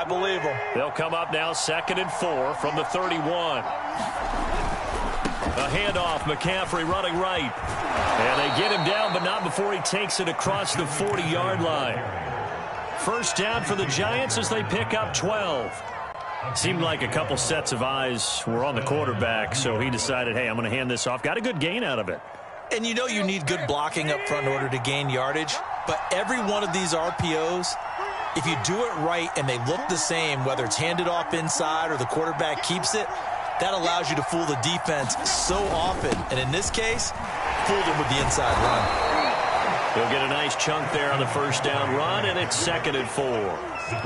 I believe them. They'll come up now 2nd and 4 from the 31. A handoff, McCaffrey running right. And they get him down, but not before he takes it across the 40-yard line. First down for the Giants as they pick up 12. Seemed like a couple sets of eyes were on the quarterback, so he decided, hey, I'm going to hand this off. Got a good gain out of it. And you know you need good blocking up front in order to gain yardage, but every one of these RPOs, if you do it right and they look the same, whether it's handed off inside or the quarterback keeps it, that allows you to fool the defense so often. And in this case, fooled him with the inside run. He'll get a nice chunk there on the first down run, and it's 2nd and 4.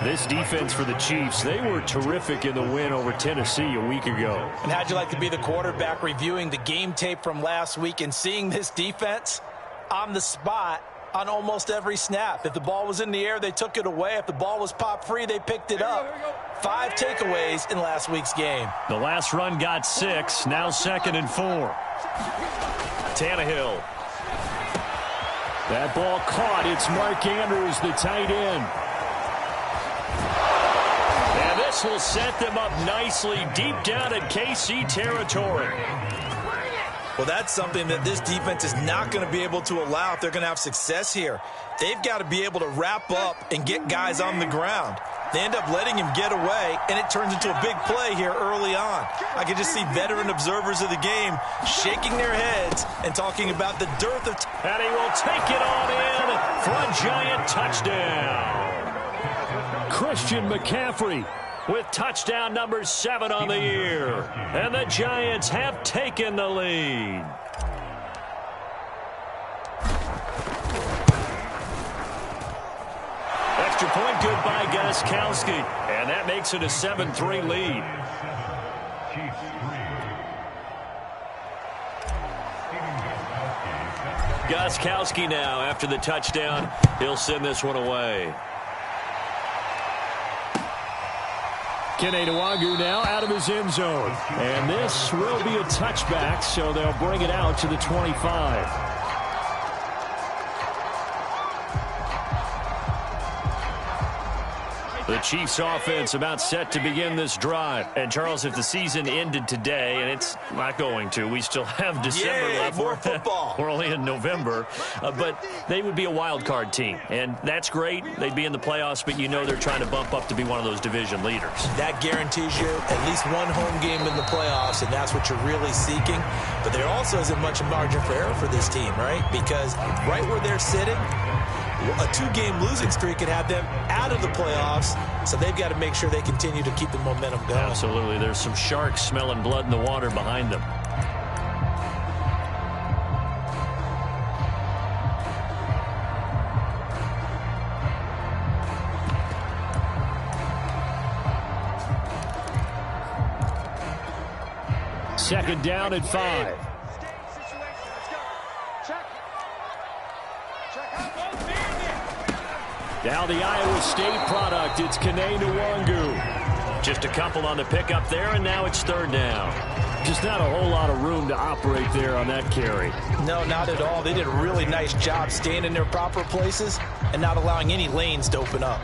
This defense for the Chiefs, they were terrific in the win over Tennessee a week ago. And how'd you like to be the quarterback reviewing the game tape from last week and seeing this defense on the spot on almost every snap? If the ball was in the air, they took it away. If the ball was pop free, they picked it up. 5 takeaways in last week's game. The last run got 6, now 2nd and 4. Tannehill. That ball caught. It's Mark Andrews, the tight end. And this will set them up nicely deep down in KC territory. Well, that's something that this defense is not going to be able to allow if they're going to have success here. They've got to be able to wrap up and get guys on the ground. They end up letting him get away, and it turns into a big play here early on. I can just see veteran observers of the game shaking their heads and talking about the dearth of... And he will take it on in for a Giant touchdown. Christian McCaffrey with touchdown number 7 on the year. And the Giants have taken the lead. Extra point good by Gostkowski. And that makes it a 7-3 lead. Gostkowski now after the touchdown. He'll send this one away. Kene Nwangu now out of his end zone. And this will be a touchback, so they'll bring it out to the 25. The Chiefs offense about set to begin this drive. And, Charles, if the season ended today, and it's not going to, we still have December left. More football. We're only in November. But they would be a wild card team. And that's great. They'd be in the playoffs, but you know they're trying to bump up to be one of those division leaders. That guarantees you at least one home game in the playoffs, and that's what you're really seeking. But there also isn't much margin for error for this team, right? Because right where they're sitting, a 2-game losing streak could have them out of the playoffs, so they've got to make sure they continue to keep the momentum going. Absolutely. There's some sharks smelling blood in the water behind them. Second down at 5. Now the Iowa State product, it's Kene Nwangu. Just a couple on the pickup there, and now it's 3rd down. Just not a whole lot of room to operate there on that carry. No, not at all. They did a really nice job staying in their proper places and not allowing any lanes to open up.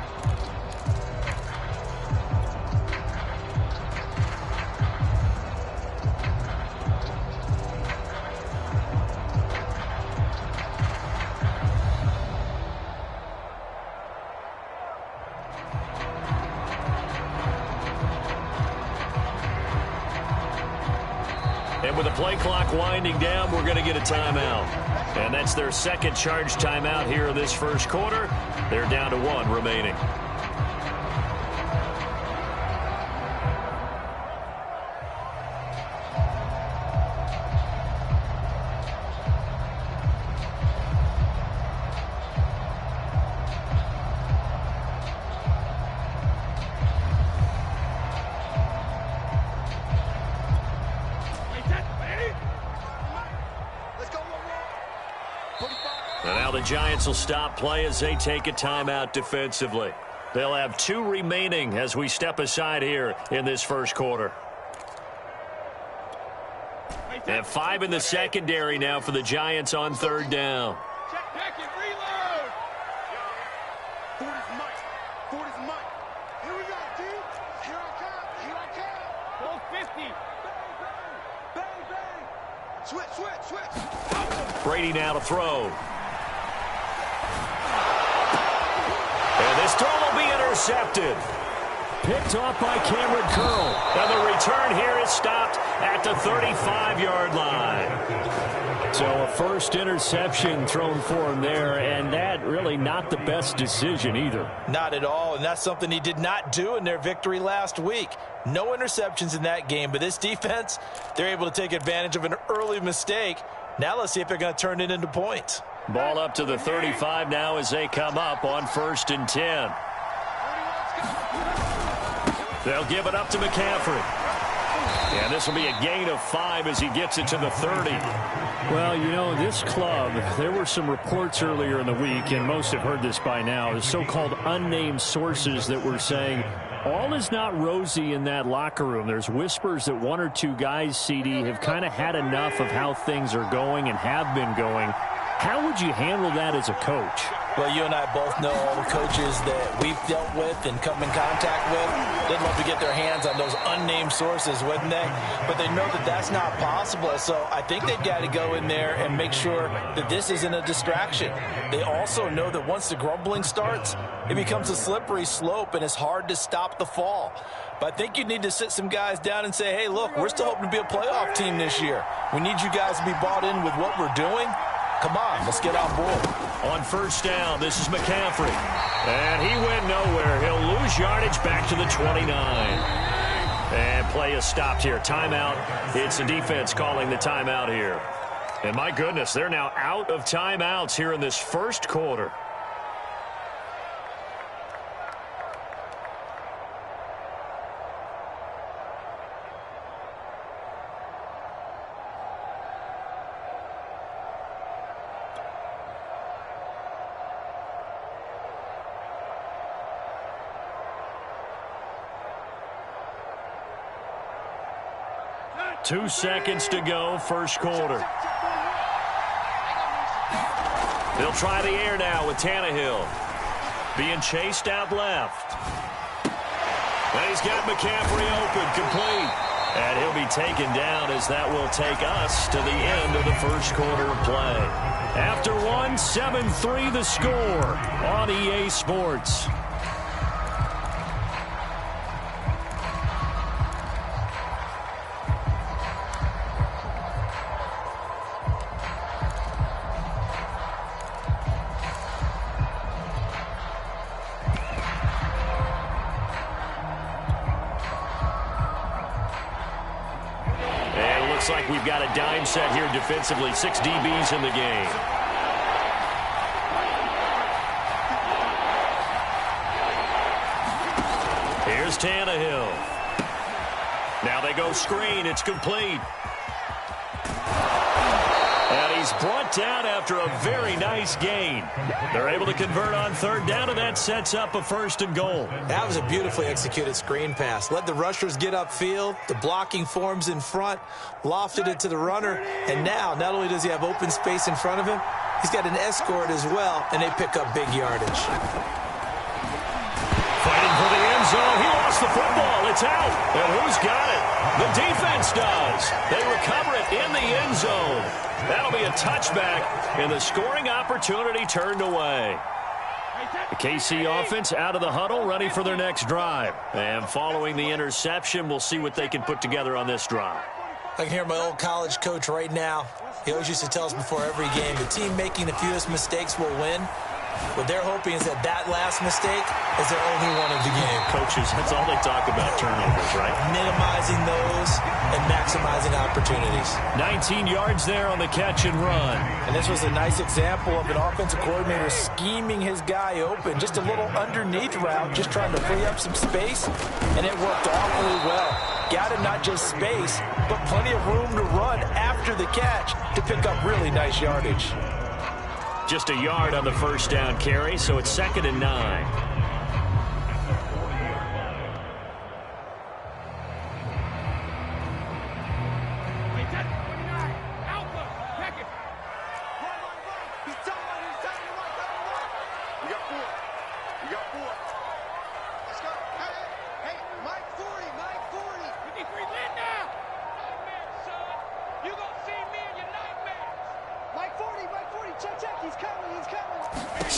And with the play clock winding down, we're going to get a timeout. And that's their second charge timeout here in this first quarter. They're down to 1 remaining. And now the Giants will stop play as they take a timeout defensively. They'll have 2 remaining as we step aside here in this first quarter. And 5 in the secondary now for the Giants on 3rd down. Check it, reload. Ford is Mike. Here we go, Brady now to throw. And this throw will be intercepted. Picked off by Cameron Curl. And the return here is stopped at the 35-yard line. So a first interception thrown for him there, and that really not the best decision either. Not at all, and that's something he did not do in their victory last week. No interceptions in that game, but this defense, they're able to take advantage of an early mistake. Now let's see if they're going to turn it into points. Ball up to the 35 now as they come up on 1st and 10. They'll give it up to McCaffrey. And this will be a gain of 5 as he gets it to the 30. Well, you know, this club, there were some reports earlier in the week, and most have heard this by now, the so-called unnamed sources that were saying all is not rosy in that locker room. There's whispers that 1 or 2 guys, CD, have kind of had enough of how things are going and have been going. How would you handle that as a coach? Well, you and I both know all the coaches that we've dealt with and come in contact with. They'd love to get their hands on those unnamed sources, wouldn't they? But they know that that's not possible. So I think they've got to go in there and make sure that this isn't a distraction. They also know that once the grumbling starts, it becomes a slippery slope and it's hard to stop the fall. But I think you need to sit some guys down and say, hey, look, we're still hoping to be a playoff team this year. We need you guys to be bought in with what we're doing. Come on, let's get on board. On 1st down, this is McCaffrey. And he went nowhere. He'll lose yardage back to the 29. And play is stopped here. Timeout. It's the defense calling the timeout here. And my goodness, they're now out of timeouts here in this first quarter. Two seconds to go, first quarter. They'll try the air now with Tannehill. Being chased out left. And he's got McCaffrey open, complete. And he'll be taken down as that will take us to the end of the first quarter of play. After one, 7-3 the score on EA Sports. Looks like we've got a dime set here defensively. 6 DBs in the game. Here's Tannehill. Now they go screen. It's complete. And he's brought down after a very nice gain. They're able to convert on 3rd down, and that sets up a 1st and goal. That was a beautifully executed screen pass. Let the rushers get upfield. The blocking forms in front. Lofted it to the runner. And now, not only does he have open space in front of him, he's got an escort as well, and they pick up big yardage. Fighting for the end zone. He lost the football. It's out. And who's got it? The defense does. They recover it in the end zone. That'll be a touchback, and the scoring opportunity turned away. The KC offense out of the huddle, ready for their next drive. And following the interception, we'll see what they can put together on this drive. I can hear my old college coach right now. He always used to tell us before every game, the team making the fewest mistakes will win. What they're hoping is that last mistake is their only one of the game. Coaches, that's all they talk about, turnovers, right? Minimizing those and maximizing opportunities. 19 yards there on the catch and run. And this was a nice example of an offensive coordinator scheming his guy open. Just a little underneath route, just trying to free up some space, and it worked awfully well. Got him not just space, but plenty of room to run after the catch to pick up really nice yardage. Just a yard on the 1st down carry, so it's 2nd and 9.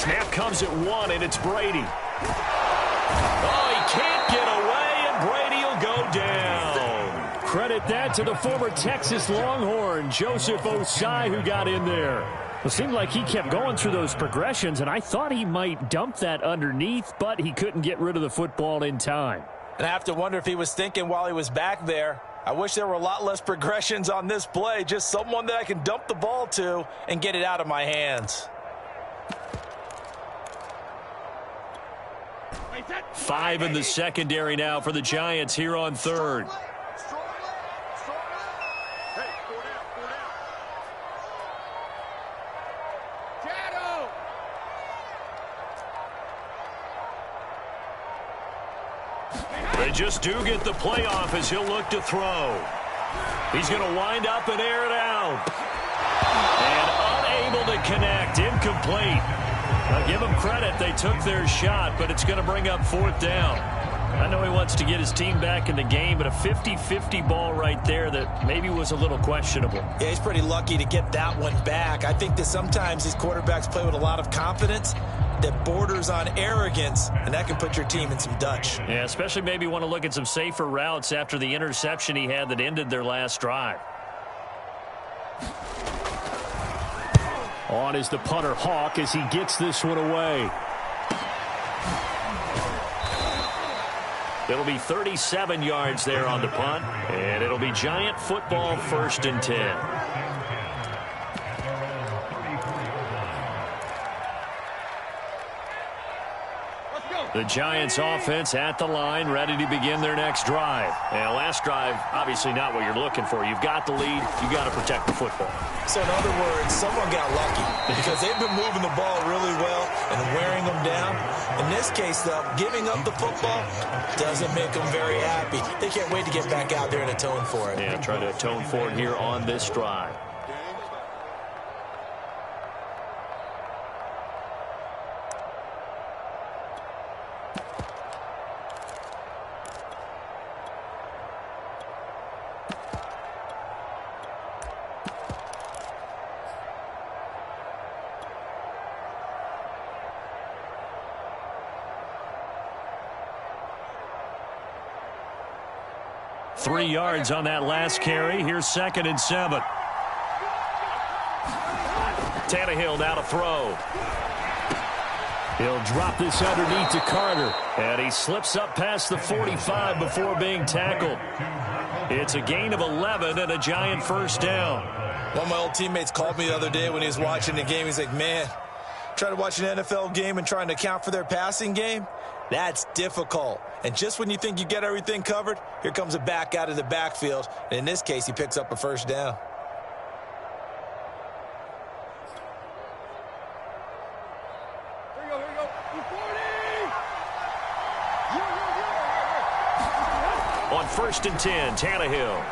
Snap comes at 1, and it's Brady. Oh, he can't get away, and Brady will go down. Credit that to the former Texas Longhorn, Joseph Osai, who got in there. It seemed like he kept going through those progressions, and I thought he might dump that underneath, but he couldn't get rid of the football in time. And I have to wonder if he was thinking while he was back there, I wish there were a lot less progressions on this play, just someone that I can dump the ball to and get it out of my hands. 5 in the secondary now for the Giants here on third. They just do get the playoff as he'll look to throw. He's going to wind up and air it out. And unable to connect, incomplete. Now give them credit, they took their shot, but it's going to bring up 4th down. I know he wants to get his team back in the game, but a 50-50 ball right there that maybe was a little questionable. Yeah, he's pretty lucky to get that one back. I think that sometimes these quarterbacks play with a lot of confidence that borders on arrogance, and that can put your team in some Dutch. Yeah, especially maybe want to look at some safer routes after the interception he had that ended their last drive. On is the punter Hawk as he gets this one away. It'll be 37 yards there on the punt, and it'll be Giant football 1st and 10. The Giants offense at the line, ready to begin their next drive. And last drive, obviously not what you're looking for. You've got the lead. You've got to protect the football. So in other words, someone got lucky because they've been moving the ball really well and wearing them down. In this case, though, giving up the football doesn't make them very happy. They can't wait to get back out there and atone for it. Yeah, try to atone for it here on this drive. Three yards on that last carry. Here's 2nd and 7. Tannehill now to throw. He'll drop this underneath to Carter. And he slips up past the 45 before being tackled. It's a gain of 11 and a Giant 1st down. One of my old teammates called me the other day when he was watching the game. He's like, man, trying to watch an NFL game and trying to account for their passing game? That's difficult. And just when you think you get everything covered, here comes a back out of the backfield. And in this case, he picks up a 1st down. Here you go. 40! On 1st and 10, Tannehill.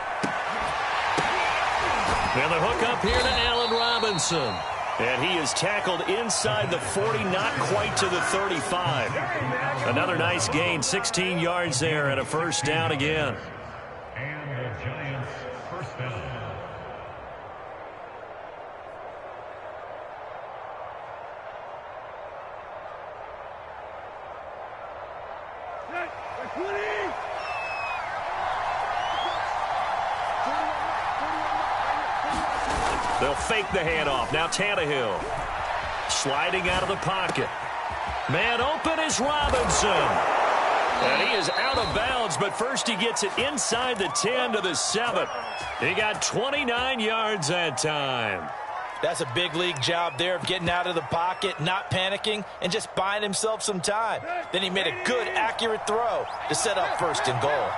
And the hook up here to Allen Robinson. And he is tackled inside the 40, not quite to the 35. Another nice gain, 16 yards there, and a 1st down again. And the Giants' 1st down. They'll fake the handoff. Now Tannehill sliding out of the pocket. Man open is Robinson. And he is out of bounds, but first he gets it inside the 10 to the 7. He got 29 yards that time. That's a big league job there of getting out of the pocket, not panicking, and just buying himself some time. Then he made a good, accurate throw to set up 1st and goal.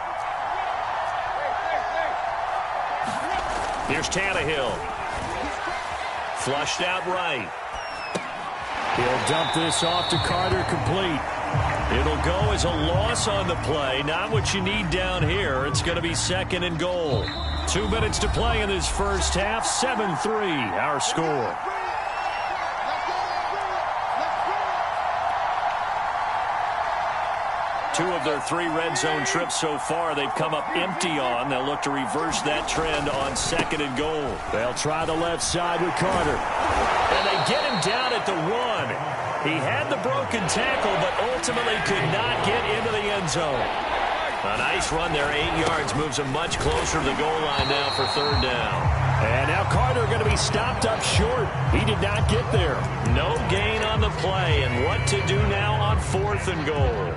Here's Tannehill. Flushed out right. He'll dump this off to Carter, complete. It'll go as a loss on the play. Not what you need down here. It's going to be 2nd and goal. 2 minutes to play in this first half. 7-3, our score. Two of their 3 red zone trips so far they've come up empty on. They'll look to reverse that trend on 2nd and goal. They'll try the left side with Carter. And they get him down at the 1. He had the broken tackle, but ultimately could not get into the end zone. A nice run there, 8 yards, moves him much closer to the goal line now for third down. And now Carter going to be stopped up short. He did not get there. No gain on the play, and what to do now on 4th and goal.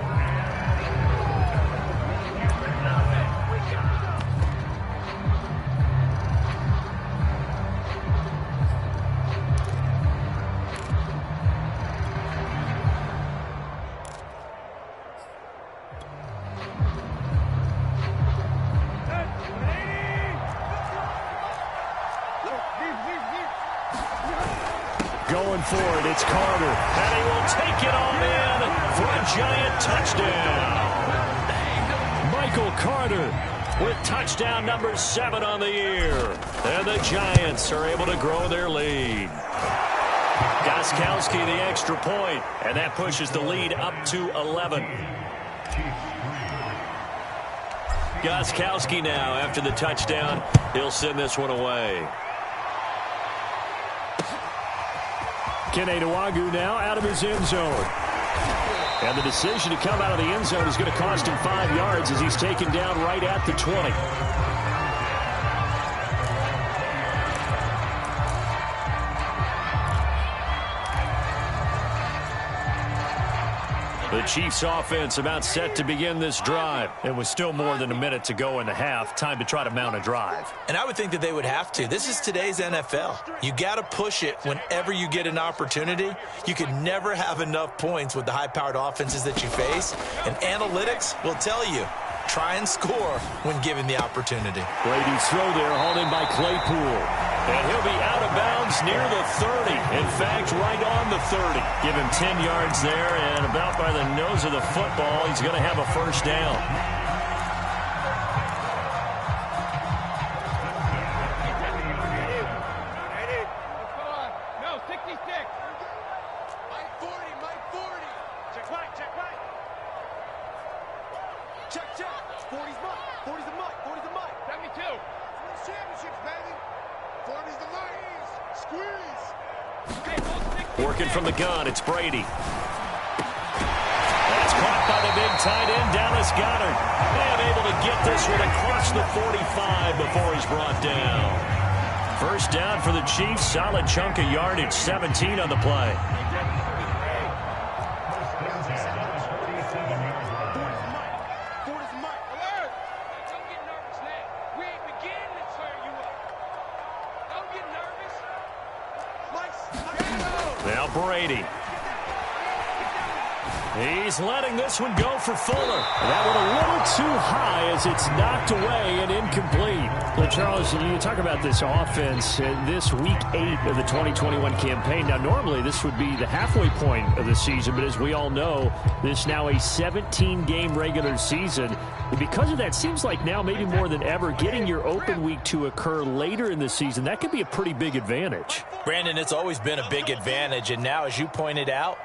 Going for it, it's Carter. And he will take it on in for a Giant touchdown. Michael Carter With touchdown number 7 on the year. And the Giants are able to grow their lead. Gostkowski the extra point, and that pushes the lead up to 11. Gostkowski now after the touchdown. He'll send this one away. Kene Nwangwu now out of his end zone. And the decision to come out of the end zone is going to cost him 5 yards as he's taken down right at the 20. The Chiefs offense about set to begin this drive. It was still more than a minute to go in the half. Time to try to mount a drive. And I would think that they would have to. This is today's NFL. You got to push it whenever you get an opportunity. You can never have enough points with the high-powered offenses that you face. And analytics will tell you, try and score when given the opportunity. Brady's throw there, hauled in by Claypool. And he'll be out of bounds near the 30. In fact, right on the 30. Give him 10 yards there, and about by the nose of the football, he's going to have a first down. No, 66. Mike 40, Mike 40. Check right, check right. Check, check. 40's Mike. 40's the Mike. 40's the Mike. 72. Wins championships, baby. 40's the Mike. Squeeze. Working from the gun, it's Brady. That's caught by the big tight end, Dallas Goedert. And able to get this one across the 45 before he's brought down. First down for the Chiefs. Solid chunk of yardage, 17 on the play. Now Brady. He's letting this one go for Fuller. That one a little too high as it's knocked away and incomplete. Well, Charles, you talk about this offense this week 8 of the 2021 campaign. Now, normally this would be the halfway point of the season, but as we all know, this is now a 17-game regular season. And because of that, seems like now maybe more than ever, getting your open week to occur later in the season, that could be a pretty big advantage. Brandon, it's always been a big advantage, and now, as you pointed out,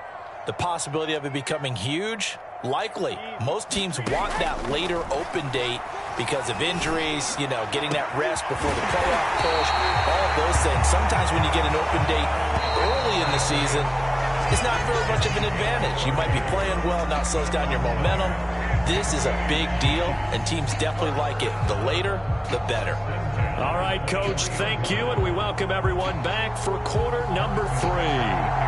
the possibility of it becoming huge, likely. Most teams want that later open date because of injuries, you know, getting that rest before the playoff push, all of those things. Sometimes when you get an open date early in the season, it's not very much of an advantage. You might be playing well, not slows down your momentum. This is a big deal, and teams definitely like it. The later, the better. All right, Coach, thank you, and we welcome everyone back for quarter number 3.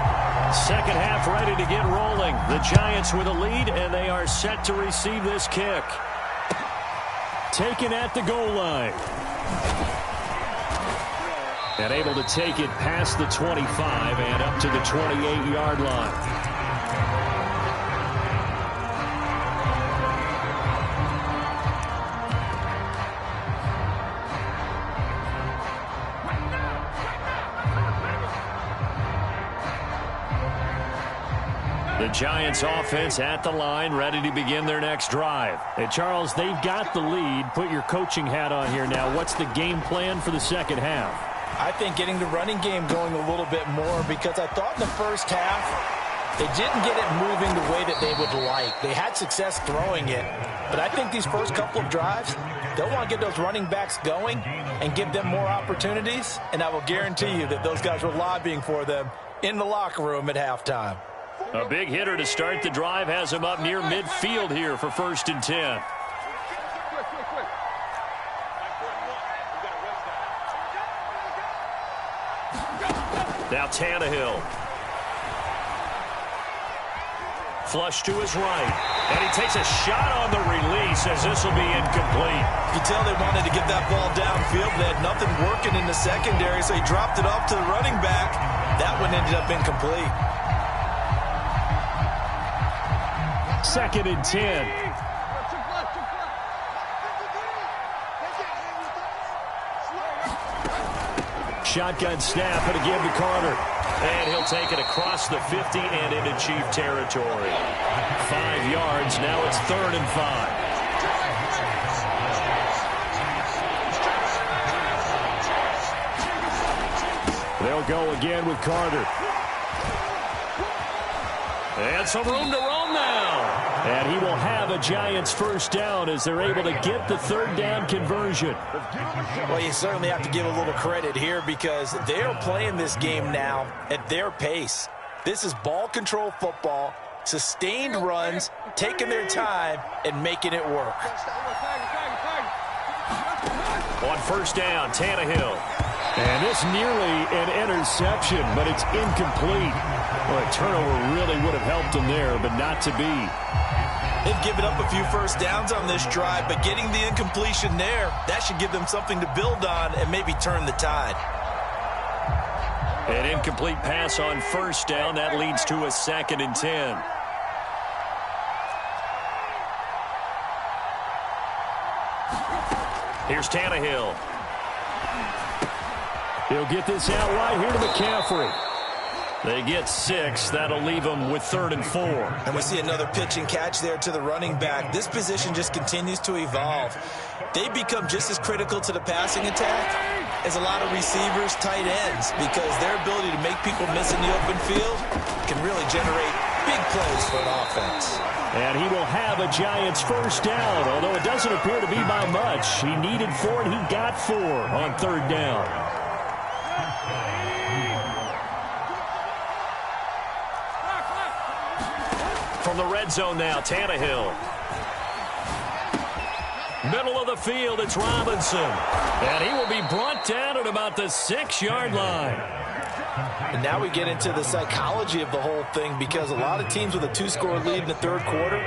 Second half ready to get rolling. The Giants with a lead, and they are set to receive this kick. Taken at the goal line. And able to take it past the 25 and up to the 28-yard line. The Giants offense at the line, ready to begin their next drive. Hey, Charles, they've got the lead. Put your coaching hat on here now. What's the game plan for the second half? I think getting the running game going a little bit more, because I thought in the first half they didn't get it moving the way that they would like. They had success throwing it, but I think these first couple of drives, they'll want to get those running backs going and give them more opportunities, and I will guarantee you that those guys were lobbying for them in the locker room at halftime. A big hitter to start the drive has him up near midfield here for 1st and 10. Now Tannehill. Flush to his right. And he takes a shot on the release as this will be incomplete. You can tell they wanted to get that ball downfield. They had nothing working in the secondary, so he dropped it off to the running back. That one ended up incomplete. 2nd and 10. Shotgun snap, and again to Carter. And he'll take it across the 50 and into Chief territory. 5 yards, now it's 3rd and 5. They'll go again with Carter. And some room to roam now. And he will have a Giants 1st down as they're able to get the 3rd down conversion. Well, you certainly have to give a little credit here because they're playing this game now at their pace. This is ball control football, sustained runs, taking their time, and making it work. On 1st down, Tannehill. And this nearly an interception, but it's incomplete. Well, a turnover really would have helped them there, but not to be. They've given up a few 1st downs on this drive, but getting the incompletion there, that should give them something to build on and maybe turn the tide. An incomplete pass on 1st down. That leads to a 2nd and 10. Here's Tannehill. He'll get this out right here to McCaffrey. They get 6. That'll leave them with 3rd and 4. And we see another pitch and catch there to the running back. This position just continues to evolve. They become just as critical to the passing attack as a lot of receivers, tight ends, because their ability to make people miss in the open field can really generate big plays for an offense. And he will have a Giants 1st down, although it doesn't appear to be by much. He needed 4, and he got 4 on 3rd down. From the red zone now, Tannehill. Middle of the field, it's Robinson. And he will be brought down at about the 6-yard line. And now we get into the psychology of the whole thing because a lot of teams with a 2-score lead in the 3rd quarter,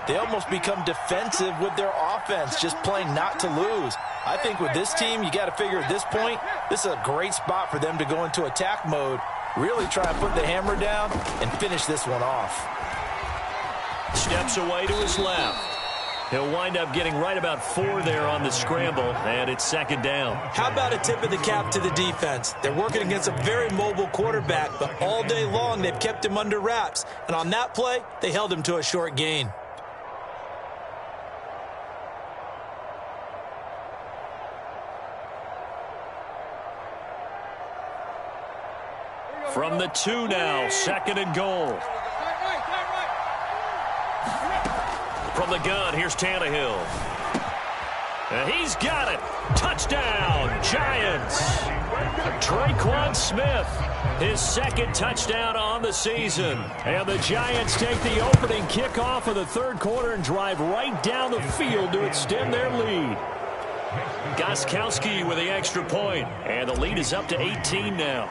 they almost become defensive with their offense, just playing not to lose. I think with this team, you got to figure at this point, this is a great spot for them to go into attack mode, really try and put the hammer down and finish this one off. Steps away to his left. He'll wind up getting right about 4 there on the scramble, and it's 2nd down. How about a tip of the cap to the defense? They're working against a very mobile quarterback, but all day long they've kept him under wraps. And on that play, they held him to a short gain. From the 2 now, 2nd and goal. From the gun, here's Tannehill. And he's got it. Touchdown, Giants. Traquan Smith, his 2nd touchdown on the season. And the Giants take the opening kickoff of the 3rd quarter and drive right down the field to extend their lead. Gostkowski with the extra point. And the lead is up to 18 now.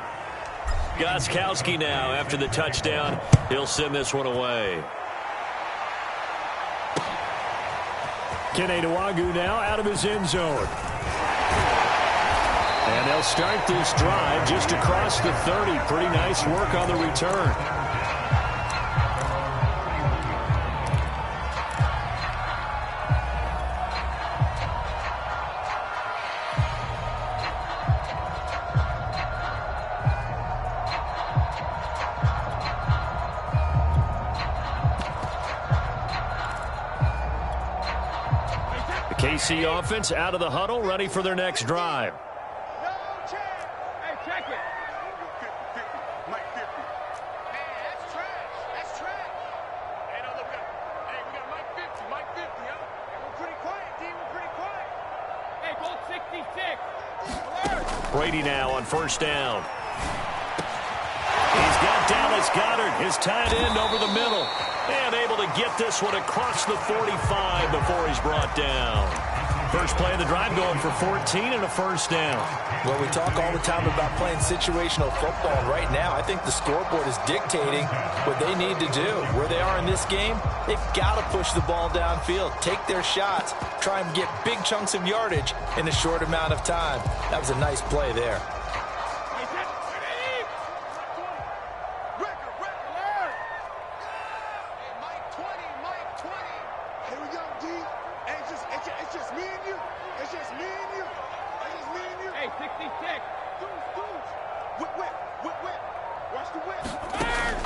Gostkowski now, after the touchdown, he'll send this one away. Kene Nwangwu now out of his end zone. And they'll start this drive just across the 30. Pretty nice work on the return. KC offense out of the huddle, ready for their next drive. Hey, check it. Mike 50. Man, that's trash. That's trash. Hey, no, look at it. Hey, we got Mike 50. Mike 50, huh? Hey, we're pretty quiet, D. We're pretty quiet. Hey, Gold 66. Alert. Brady now on 1st down. He's got Dallas Goedert, his tight end, over the middle. And able to get this one across the 45 before he's brought down. First play of the drive going for 14 and a first down. Well, we talk all the time about playing situational football. And right now, I think the scoreboard is dictating what they need to do. Where they are in this game, they've got to push the ball downfield, take their shots, try and get big chunks of yardage in a short amount of time. That was a nice play there.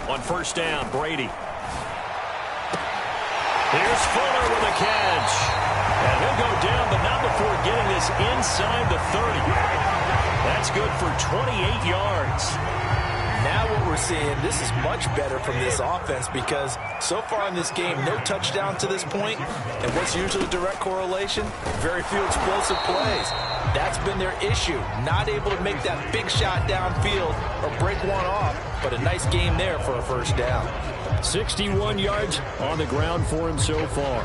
On first down, Brady. Here's Fuller with a catch. And he'll go down, but not before getting this inside the 30. That's good for 28 yards. Now what we're seeing, this is much better from this offense because so far in this game, no touchdown to this point. And what's usually a direct correlation? Very few explosive plays. That's been their issue. Not able to make that big shot downfield or break one off. But a nice game there for a first down. 61 yards on the ground for him so far.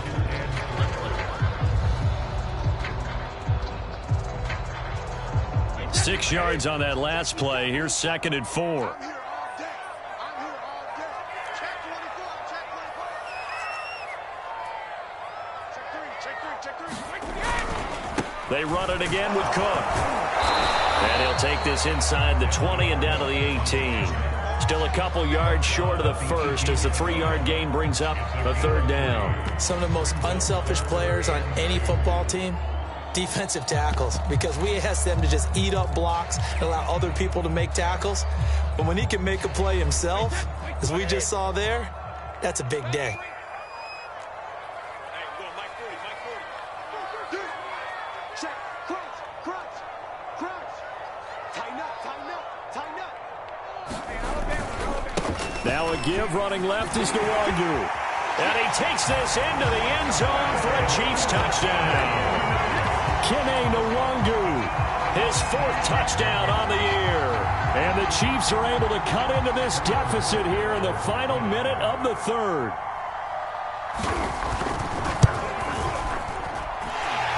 Six yards on that last play. Here's 2nd and 4. They run it again with Cook. And he'll take this inside the 20 and down to the 18. Still a couple yards short of the first as the 3-yard gain brings up a third down. Some of the most unselfish players on any football team, defensive tackles, because we ask them to just eat up blocks and allow other people to make tackles. But when he can make a play himself, as we just saw there, that's a big day. Now a give running left is Nwangu. And he takes this into the end zone for a Chiefs touchdown. Kene Nwangu, his 4th touchdown on the year. And the Chiefs are able to cut into this deficit here in the final minute of the third.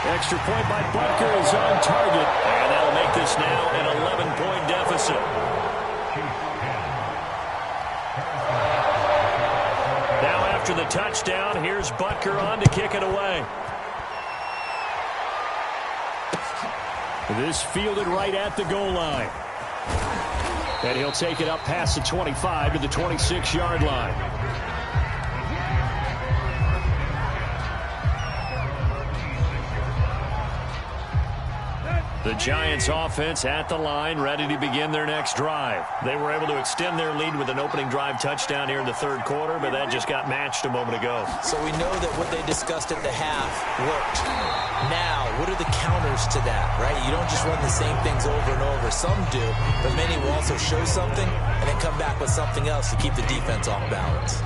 Extra point by Butker is on target. And that'll make this now an 11-point deficit. Now after the touchdown, here's Butker on to kick it away. This fielded right at the goal line. And he'll take it up past the 25 to the 26-yard line. The Giants offense at the line, ready to begin their next drive. They were able to extend their lead with an opening drive touchdown here in the third quarter, but that just got matched a moment ago. So we know that what they discussed at the half worked. Now, what are the counters to that, right? You don't just run the same things over and over. Some do, but many will also show something and then come back with something else to keep the defense off balance.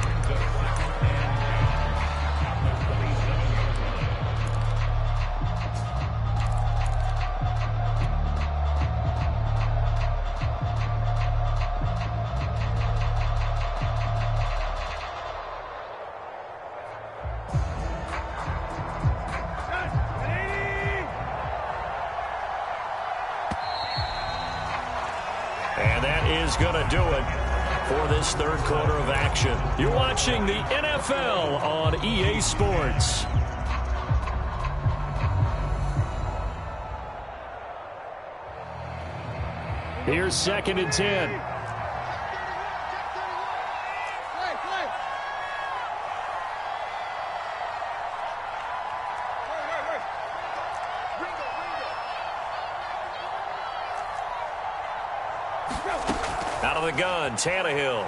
And that is going to do it for this third quarter of action. You're watching the NFL on EA Sports. Here's 2nd and 10. Out of the gun, Tannehill.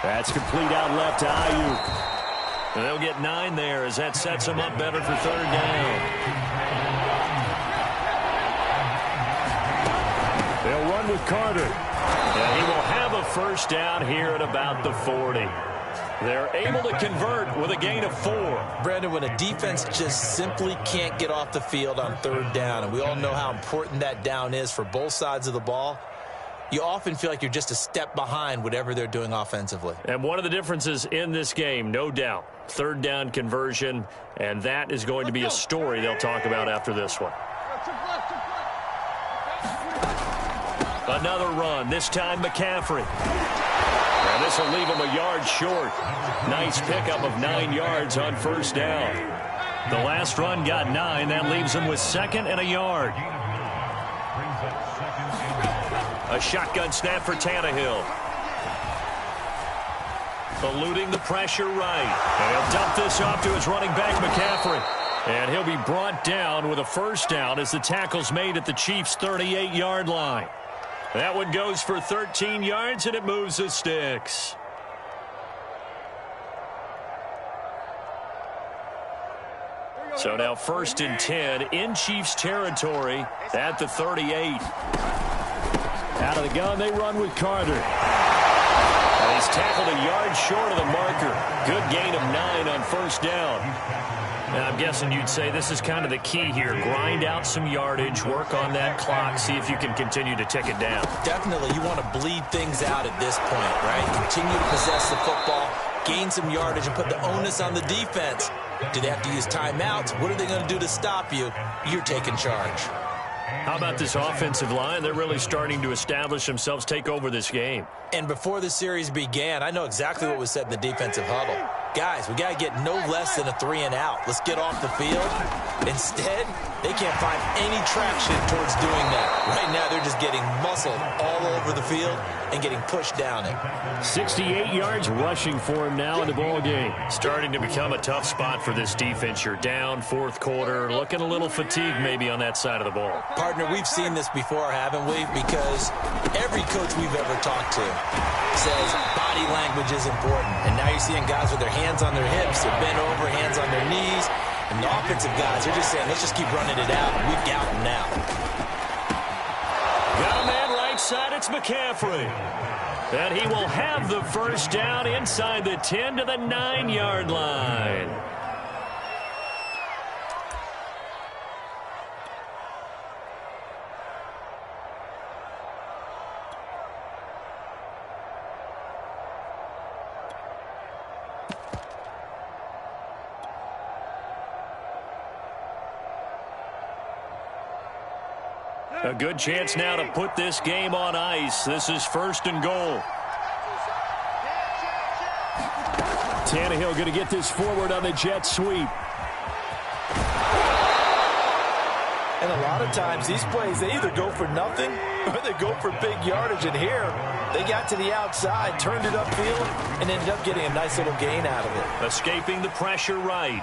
That's complete out left to Ayuk. And they'll get 9 there as that sets them up better for third down. They'll run with Carter. And he will have a first down here at about the 40. They're able to convert with a gain of 4. Brandon, when a defense just simply can't get off the field on third down, and we all know how important that down is for both sides of the ball, you often feel like you're just a step behind whatever they're doing offensively. And one of the differences in this game, no doubt, third down conversion, and that is going to be a story they'll talk about after this one. Another run, this time McCaffrey. And this will leave him a yard short. Nice pickup of 9 yards on first down. The last run got 9. That leaves him with 2nd and a yard. A shotgun snap for Tannehill. Eluding the pressure right. And he'll dump this off to his running back, McCaffrey. And he'll be brought down with a first down as the tackle's made at the Chiefs' 38-yard line. That one goes for 13 yards, and it moves the sticks. So now 1st and 10 in Chiefs territory at the 38. Out of the gun, they run with Carter. And he's tackled a yard short of the marker. Good gain of 9 on first down. Now, I'm guessing you'd say this is kind of the key here. Grind out some yardage, work on that clock, see if you can continue to tick it down. Definitely, you want to bleed things out at this point, right? Continue to possess the football, gain some yardage, and put the onus on the defense. Do they have to use timeouts? What are they going to do to stop you? You're taking charge. How about this offensive line? They're really starting to establish themselves, take over this game. And before the series began, I know exactly what was said in the defensive huddle. Guys, we got to get no less than a 3-and-out. Let's get off the field. Instead, they can't find any traction towards doing that. Right now, they're just getting muscled all over the field and getting pushed down it. 68 yards rushing for him now in the ball game. Starting to become a tough spot for this defense. You're down, 4th quarter, looking a little fatigued maybe on that side of the ball. Partner, we've seen this before, haven't we? Because every coach we've ever talked to says body language is important. And now you're seeing guys with their hands on their hips, they're bent over, hands on their knees. And the offensive guys are just saying, let's just keep running it out. We've got them now. Got a man right side, it's McCaffrey. And he will have the first down inside the 10 to the 9-yard line. A good chance now to put this game on ice. This is 1st and goal. Tannehill going to get this forward on the jet sweep. And a lot of times these plays, they either go for nothing or they go for big yardage. And here, they got to the outside, turned it upfield, and ended up getting a nice little gain out of it. Escaping the pressure right.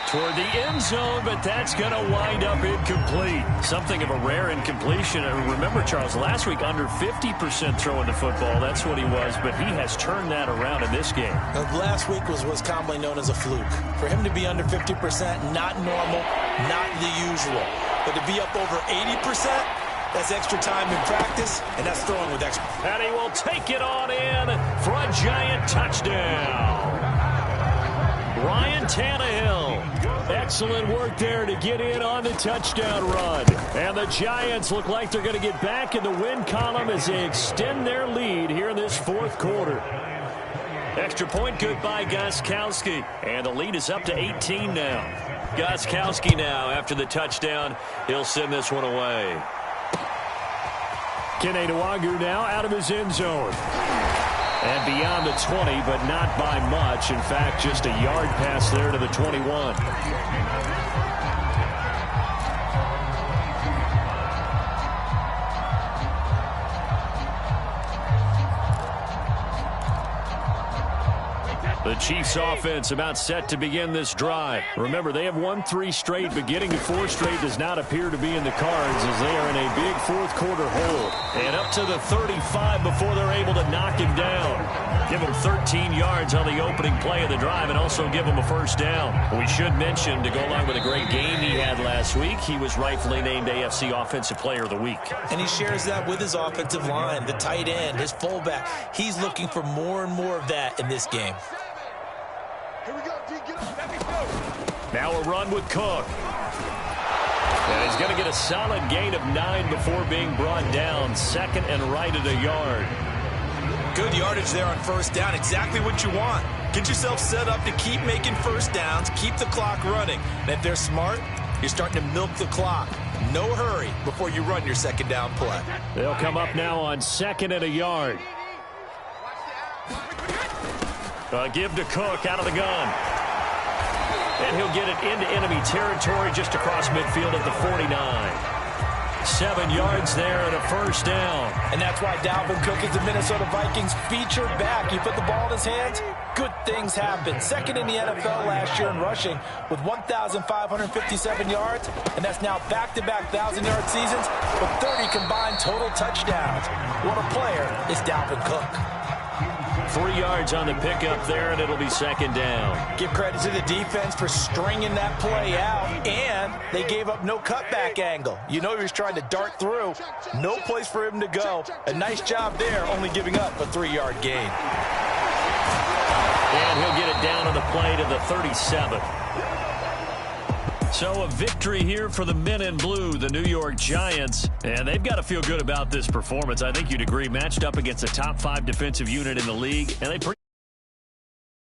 Toward the end zone, but that's going to wind up incomplete. Something of a rare incompletion. Remember, Charles, last week under 50% throwing the football. That's what he was, but he has turned that around in this game. Last week was what's commonly known as a fluke. For him to be under 50%, not normal, not the usual. But to be up over 80%, that's extra time in practice, and that's throwing with extra. And he will take it on in for a giant touchdown. Ryan Tannehill. Excellent work there to get in on the touchdown run. And the Giants look like they're going to get back in the win column as they extend their lead here in this 4th quarter. Extra point good by Gostkowski. And the lead is up to 18 now. Gostkowski now after the touchdown. He'll send this one away. Kene Nwangwu now out of his end zone. And beyond the 20, but not by much. In fact, just a yard pass there to the 21. The Chiefs offense about set to begin this drive. Remember, they have won 3 straight, but getting to 4 straight does not appear to be in the cards as they are in a big 4th quarter hole. And up to the 35 before they're able to knock him down. Give him 13 yards on the opening play of the drive and also give him a first down. We should mention, to go along with a great game he had last week, he was rightfully named AFC Offensive Player of the Week. And he shares that with his offensive line, the tight end, his fullback. He's looking for more and more of that in this game. Here we go, D. Get up. Let me go. Now a run with Cook. And he's going to get a solid gain of 9 before being brought down. 2nd and right at a yard. Good yardage there on first down. Exactly what you want. Get yourself set up to keep making first downs, keep the clock running. And if they're smart, you're starting to milk the clock. No hurry before you run your second down play. They'll come up now on 2nd and a yard. Give to Cook out of the gun. And he'll get it into enemy territory just across midfield at the 49. 7 yards there and a first down. And that's why Dalvin Cook is the Minnesota Vikings featured back. You put the ball in his hands, good things happen. 2nd in the NFL last year in rushing with 1,557 yards, and that's now back-to-back 1,000-yard seasons with 30 combined total touchdowns. What a player is Dalvin Cook. 3 yards on the pickup there, and it'll be 2nd down. Give credit to the defense for stringing that play out, and they gave up no cutback angle. You know he was trying to dart through. No place for him to go. A nice job there, only giving up a 3-yard gain. And he'll get it down on the play to the 37. So a victory here for the men in blue, the New York Giants. And they've got to feel good about this performance. I think you'd agree, matched up against a top 5 defensive unit in the league. And they